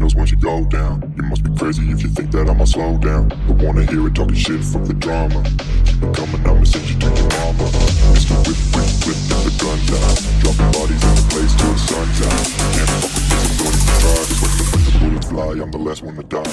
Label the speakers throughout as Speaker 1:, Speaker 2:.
Speaker 1: windows once you go down. You must be crazy if you think that I'ma slow down. Don't wanna hear it talking shit, fuck the drama. Keep it coming, I'ma send you to your mama. Mr. Whip, whip, whip, get the guns out. Dropping bodies in the place till the sun's out. Can't fuck with this, I'm going to try. Cause when the bullets fly, I'm the last one to die.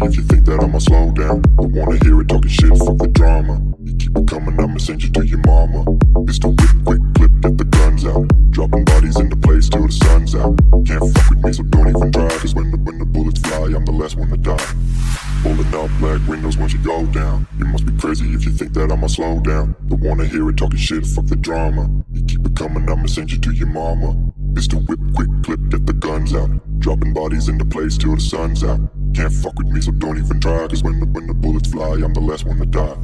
Speaker 1: If you think that I'ma slow down, don't wanna hear it talking shit, fuck the drama. You keep it coming, I'ma send you to your mama. It's the whip, quick clip, get the guns out. Dropping bodies into place till the sun's out. Can't fuck with me, so don't even try. Cause when the bullets fly, I'm the last one to die. Pulling up black windows once you go down. You must be crazy if you think that I'ma slow down. Don't wanna hear it talking shit, fuck the drama. You keep it coming, I'ma send you to your mama. It's the whip, quick clip, get the guns out. Dropping bodies into place till the sun's out. Can't fuck with me, so don't even try. Cause when the bullets fly, I'm the last one to die.